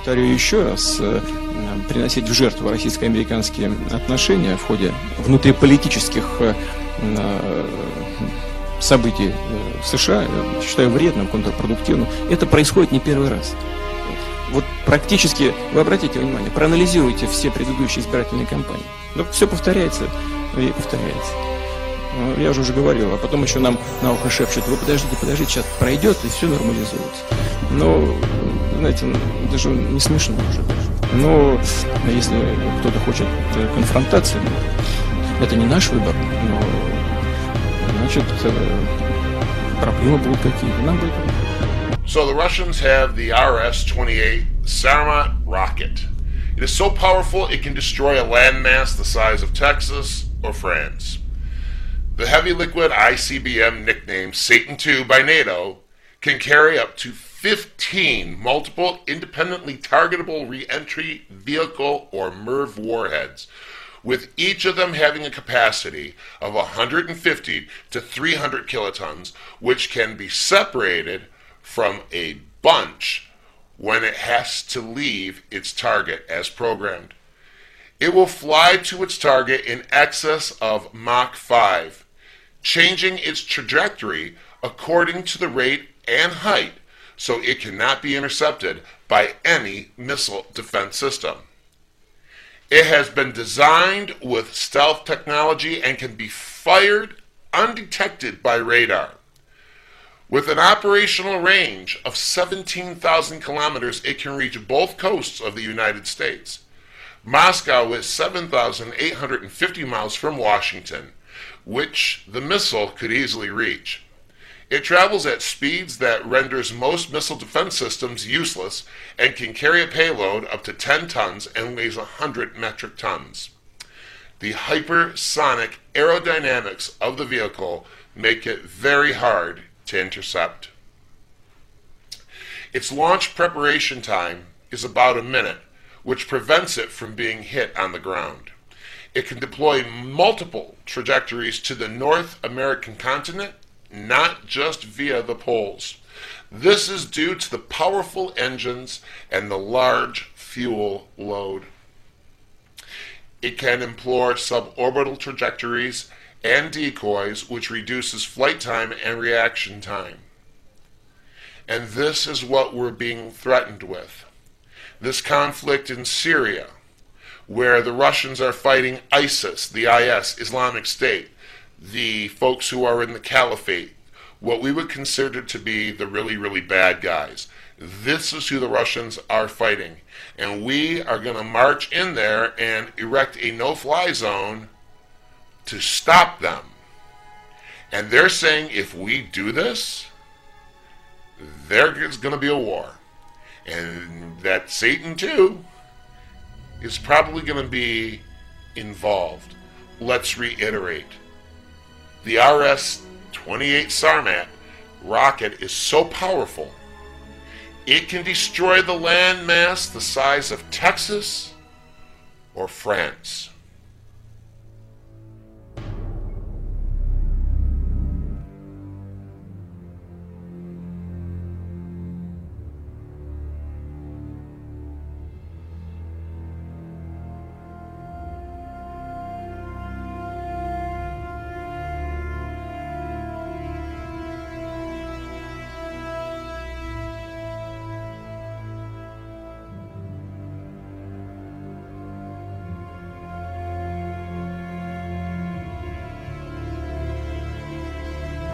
повторю еще раз, приносить в жертву российско-американские отношения в ходе внутриполитических событий в США, я считаю вредным, контрпродуктивным. Это происходит не первый раз. Вот практически, вы обратите внимание, проанализируйте все предыдущие избирательные кампании. Но все повторяется и повторяется. Я уже говорил, а потом еще нам на ухо шепчут: вы подождите, сейчас пройдет и все нормализуется. Но, знаете, даже не смешно уже. Но если кто-то хочет конфронтации, это не наш выбор, но, значит, проблемы будут какие-то. Нам будет. So the Russians have the RS-28 Sarmat rocket. It is so powerful it can destroy a landmass the size of Texas or France. The heavy liquid ICBM, nicknamed Satan II by NATO, can carry up to 15 multiple independently targetable re-entry vehicle or MIRV warheads, with each of them having a capacity of 150 to 300 kilotons, which can be separated from a bunch when it has to leave its target as programmed. It will fly to its target in excess of Mach 5, changing its trajectory according to the rate and height, so it cannot be intercepted by any missile defense system. It has been designed with stealth technology and can be fired undetected by radar. With an operational range of 17,000 kilometers, it can reach both coasts of the United States. Moscow is 7,850 miles from Washington, which the missile could easily reach. It travels at speeds that renders most missile defense systems useless and can carry a payload up to 10 tons and weighs 100 metric tons. The hypersonic aerodynamics of the vehicle make it very hard to intercept. Its launch preparation time is about a minute, which prevents it from being hit on the ground. It can deploy multiple trajectories to the North American continent, not just via the poles. This is due to the powerful engines and the large fuel load. It can employ suborbital trajectories and decoys, which reduces flight time and reaction time. And this is what we're being threatened with. This conflict in Syria, where the Russians are fighting ISIS, the IS, Islamic State, the folks who are in the caliphate, what we would consider to be the really, really bad guys. This is who the Russians are fighting. And we are going to march in there and erect a no-fly zone to stop them. And they're saying if we do this, there's going to be a war. And that Satan II is probably going to be involved. Let's reiterate. The RS-28 Sarmat rocket is so powerful, it can destroy the landmass the size of Texas or France.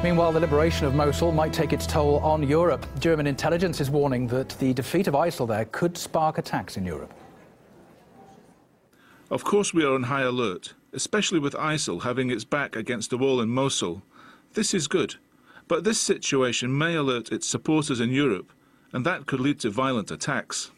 Meanwhile, the liberation of Mosul might take its toll on Europe. German intelligence is warning that the defeat of ISIL there could spark attacks in Europe. Of course we are on high alert, especially with ISIL having its back against the wall in Mosul. This is good, but this situation may alert its supporters in Europe, and that could lead to violent attacks.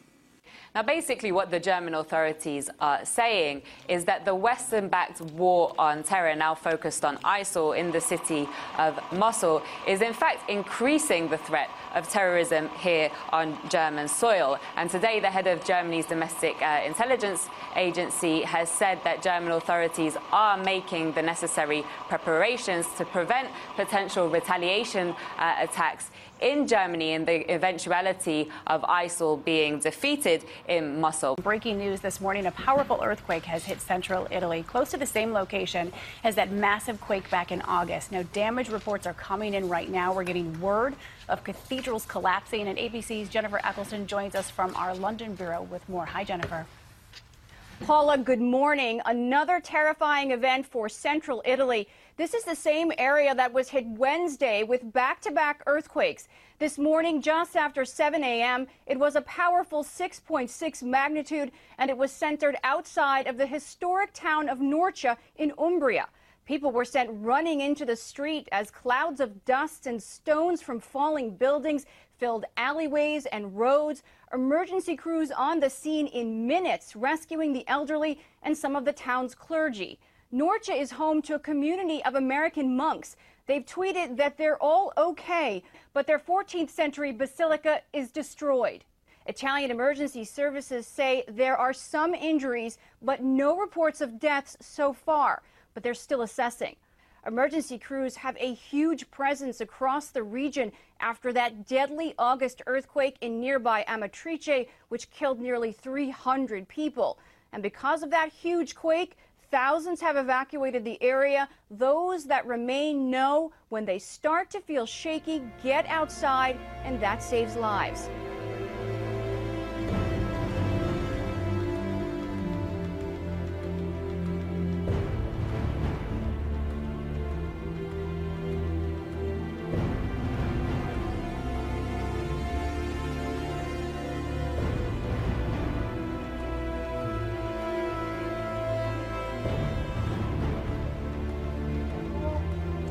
Now, basically what the German authorities are saying is that the Western-backed war on terror, now focused on ISIL in the city of Mosul, is in fact increasing the threat of terrorism here on German soil. And today, the head of Germany's domestic intelligence agency has said that German authorities are making the necessary preparations to prevent potential retaliation attacks in Germany in the eventuality of ISIL being defeated. in Mosul. Breaking news this morning, a powerful earthquake has hit central Italy, close to the same location as that massive quake back in August. Now, damage reports are coming in right now. We're getting word of cathedrals collapsing, and ABC's Jennifer Eccleston joins us from our London bureau with more. Hi, Jennifer. Paula, good morning. Another terrifying event for central Italy. This is the same area that was hit Wednesday with back-to-back earthquakes. This morning, just after 7 a.m., it was a powerful 6.6 magnitude, and it was centered outside of the historic town of Norcia in Umbria. People were sent running into the street as clouds of dust and stones from falling buildings filled alleyways and roads. Emergency crews on the scene in minutes, rescuing the elderly and some of the town's clergy. Norcia is home to a community of American monks. They've tweeted that they're all okay, but their 14th century basilica is destroyed. Italian emergency services say there are some injuries, but no reports of deaths so far, but they're still assessing. Emergency crews have a huge presence across the region after that deadly August earthquake in nearby Amatrice, which killed nearly 300 people. And because of that huge quake, thousands have evacuated the area. Those that remain know when they start to feel shaky, get outside, and that saves lives.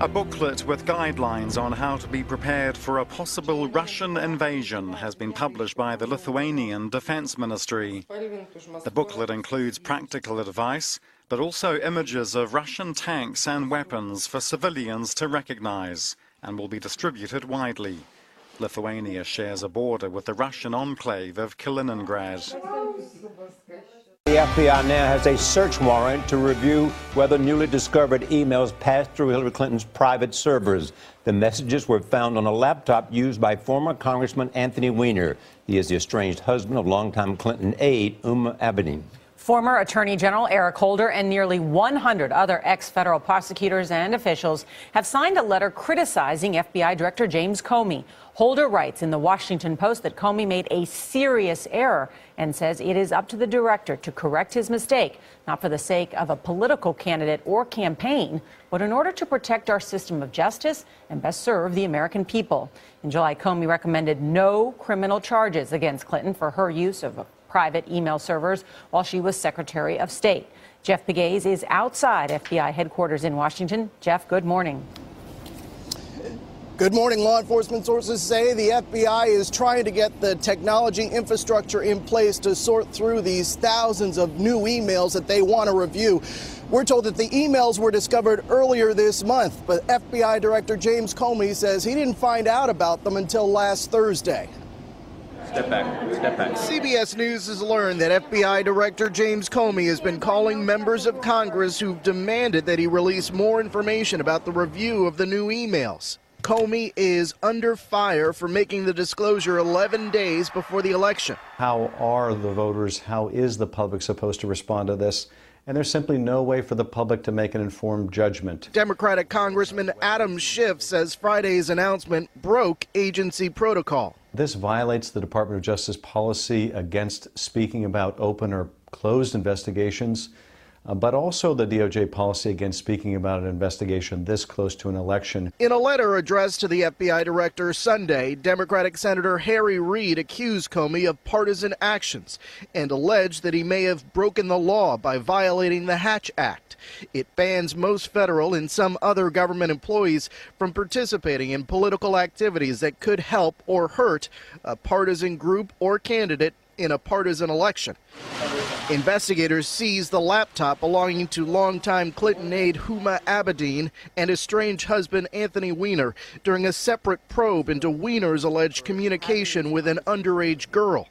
A booklet with guidelines on how to be prepared for a possible Russian invasion has been published by the Lithuanian Defense Ministry. The booklet includes practical advice, but also images of Russian tanks and weapons for civilians to recognize, and will be distributed widely. Lithuania shares a border with the Russian enclave of Kaliningrad. The FBI now has a search warrant to review whether newly discovered emails passed through Hillary Clinton's private servers. The messages were found on a laptop used by former Congressman Anthony Weiner. He is the estranged husband of longtime Clinton aide Huma Abedin. Former Attorney General Eric Holder and nearly 100 other ex-federal prosecutors and officials have signed a letter criticizing FBI Director James Comey. Holder writes in the Washington Post that Comey made a serious error and says it is up to the director to correct his mistake, not for the sake of a political candidate or campaign, but in order to protect our system of justice and best serve the American people. In July, Comey recommended no criminal charges against Clinton for her use of private email servers while she was Secretary of State. Jeff Pegues is outside FBI headquarters in Washington. Jeff, good morning. Good morning. Law enforcement sources say the FBI is trying to get the technology infrastructure in place to sort through these thousands of new emails that they want to review. We're told that the emails were discovered earlier this month, but FBI Director James Comey says he didn't find out about them until last Thursday. Step back. Step back. CBS News has learned that FBI Director James Comey has been calling members of Congress who've demanded that he release more information about the review of the new emails. Comey is under fire for making the disclosure 11 days before the election. How are the voters, how is the public supposed to respond to this? And there's simply no way for the public to make an informed judgment. Democratic Congressman Adam Schiff says Friday's announcement broke agency protocol. This violates the Department of Justice policy against speaking about open or closed investigations, but also the DOJ policy against speaking about an investigation this close to an election. In a letter addressed to the FBI director Sunday, Democratic Senator Harry Reid accused Comey of partisan actions and alleged that he may have broken the law by violating the Hatch Act. It bans most federal and some other government employees from participating in political activities that could help or hurt a partisan group or candidate in a partisan election. Investigators seized the laptop belonging to longtime Clinton aide Huma Abedin and estranged husband Anthony Weiner during a separate probe into Weiner's alleged communication with an underage girl.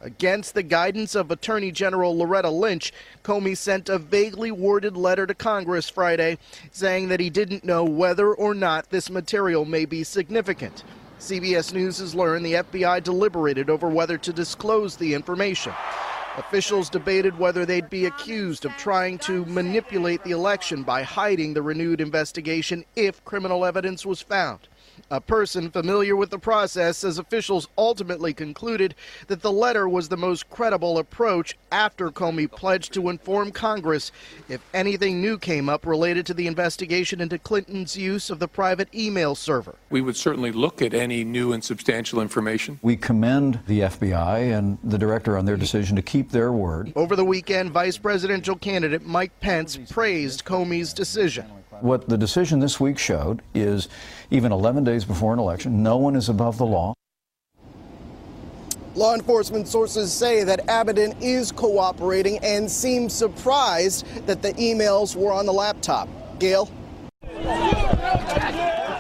Against the guidance of Attorney General Loretta Lynch, Comey sent a vaguely worded letter to Congress Friday saying that he didn't know whether or not this material may be significant. CBS News has learned the FBI deliberated over whether to disclose the information. Officials debated whether they'd be accused of trying to manipulate the election by hiding the renewed investigation if criminal evidence was found. A person familiar with the process says officials ultimately concluded that the letter was the most credible approach after Comey pledged to inform Congress if anything new came up related to the investigation into Clinton's use of the private email server. We would certainly look at any new and substantial information. We commend the FBI and the director on their decision to keep their word. Over the weekend, vice presidential candidate Mike Pence praised Comey's decision. What the decision this week showed is even 11 days before an election, no one is above the law. Law enforcement sources say that Abaddon is cooperating and seems surprised that the emails were on the laptop. Gail?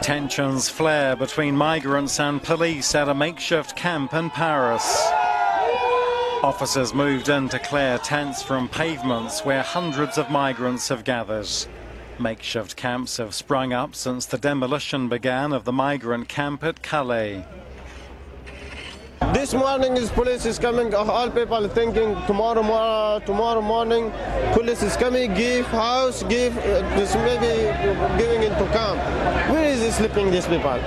Tensions flare between migrants and police at a makeshift camp in Paris. Officers moved in to clear tents from pavements where hundreds of migrants have gathered. Makeshift camps have sprung up since the demolition began of the migrant camp at Calais. This morning police is coming, all people thinking tomorrow morning police is coming, give house, give this maybe giving into camp. Where is he sleeping, these people?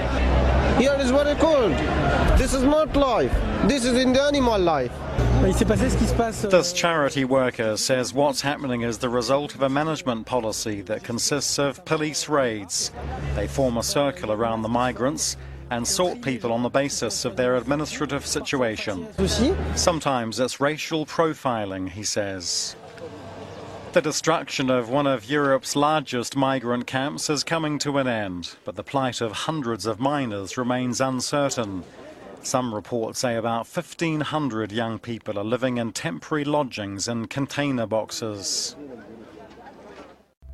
Here is very cold. This is not life. This is in the animal life. This charity worker says what's happening is the result of a management policy that consists of police raids. They form a circle around the migrants and sort people on the basis of their administrative situation. Sometimes it's racial profiling, he says. The destruction of one of Europe's largest migrant camps is coming to an end, but the plight of hundreds of minors remains uncertain. Some reports say about 1,500 young people are living in temporary lodgings in container boxes.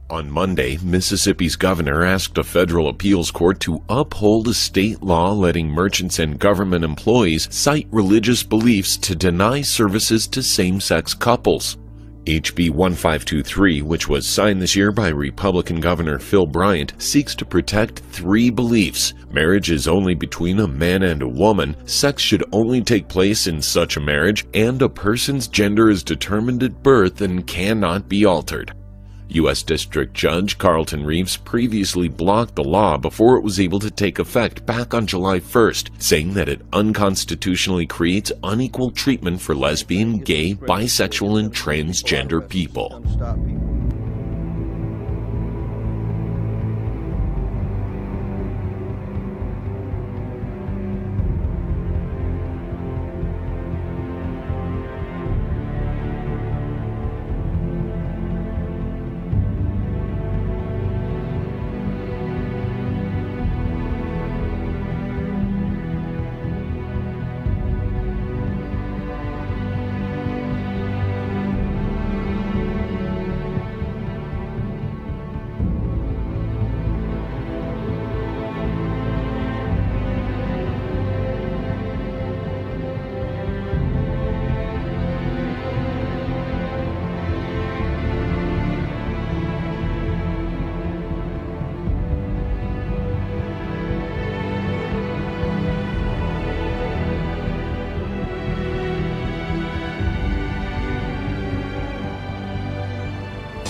On Monday, Mississippi's governor asked a federal appeals court to uphold a state law letting merchants and government employees cite religious beliefs to deny services to same-sex couples. HB 1523, which was signed this year by Republican Governor Phil Bryant, seeks to protect three beliefs. Marriage is only between a man and a woman, sex should only take place in such a marriage, and a person's gender is determined at birth and cannot be altered. U.S. District Judge Carlton Reeves previously blocked the law before it was able to take effect back on July 1st, saying that it unconstitutionally creates unequal treatment for lesbian, gay, bisexual, and transgender people.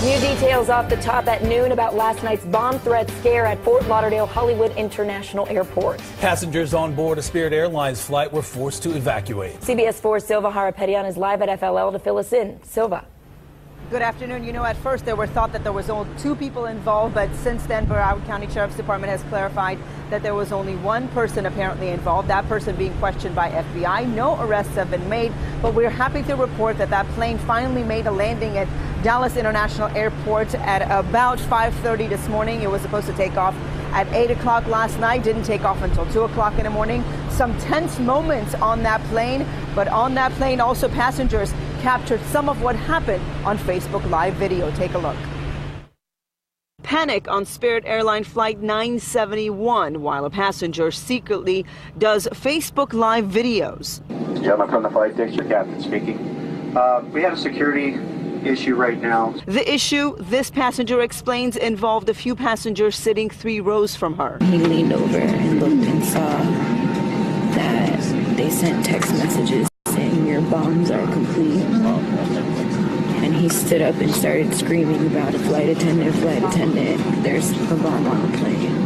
New details off the top at noon about last night's bomb threat scare at Fort Lauderdale Hollywood International Airport. Passengers on board a Spirit Airlines flight were forced to evacuate. CBS 4's Silva Harapetian is live at FLL to fill us in. Silva. Good afternoon. You know, at first there was thought that there was only 2 people involved, but since then, Broward County Sheriff's Department has clarified that there was only 1 person apparently involved, that person being questioned by FBI. No arrests have been made, but we're happy to report that that plane finally made a landing at Dallas International Airport at about 5:30 this morning. It was supposed to take off at 8 o'clock last night, didn't take off until 2 o'clock in the morning. Some tense moments on that plane, but on that plane also passengers captured some of what happened on Facebook Live video. Take a look. Panic on Spirit Airline Flight 971 while a passenger secretly does Facebook Live videos. Gentlemen from the flight deck, your captain speaking. We have a security issue right now. The issue, this passenger explains, involved a few passengers sitting 3 rows from her. He leaned over and looked and saw that they sent text messages saying your bombs are complete. stood up and started screaming about a flight attendant, there's a bomb on the plane.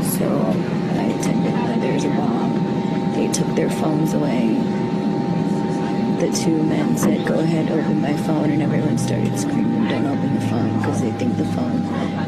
So I attended that there's a bomb. They took their phones away. The two men said, go ahead, open my phone, and everyone started screaming, don't open the phone, because they think the phone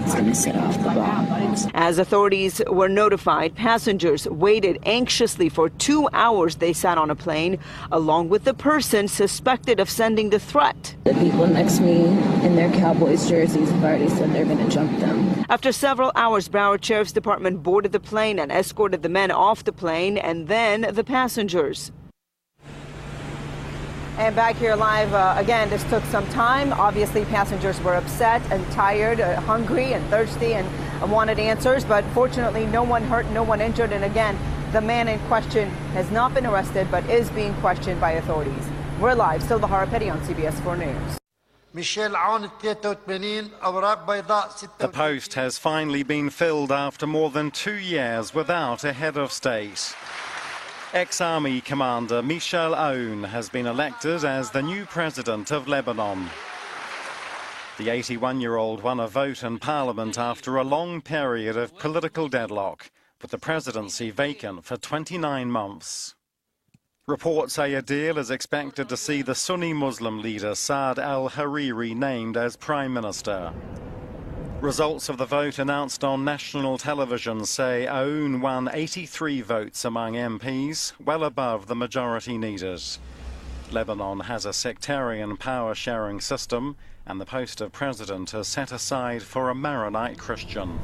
is going to set off the bomb. As authorities were notified, passengers waited anxiously for 2 hours. They sat on a plane, along with the person suspected of sending the threat. The people next to me in their Cowboys jerseys have already said they're going to jump them. After several hours, Broward Sheriff's Department boarded the plane and escorted the men off the plane and then the passengers. And back here live, again, this took some time. Obviously, passengers were upset and tired, hungry and thirsty and wanted answers. But fortunately, no one hurt, no one injured. And again, the man in question has not been arrested, but is being questioned by authorities. We're live. Silva Harapeti on CBS 4 News. The post has finally been filled after more than 2 years without a head of state. Ex-army commander Michel Aoun has been elected as the new president of Lebanon. The 81-year-old won a vote in parliament after a long period of political deadlock, with the presidency vacant for 29 months. Reports say a deal is expected to see the Sunni Muslim leader Saad al-Hariri named as prime minister. Results of the vote announced on national television say Aoun won 83 votes among MPs, well above the majority needed. Lebanon has a sectarian power-sharing system, and the post of president is set aside for a Maronite Christian.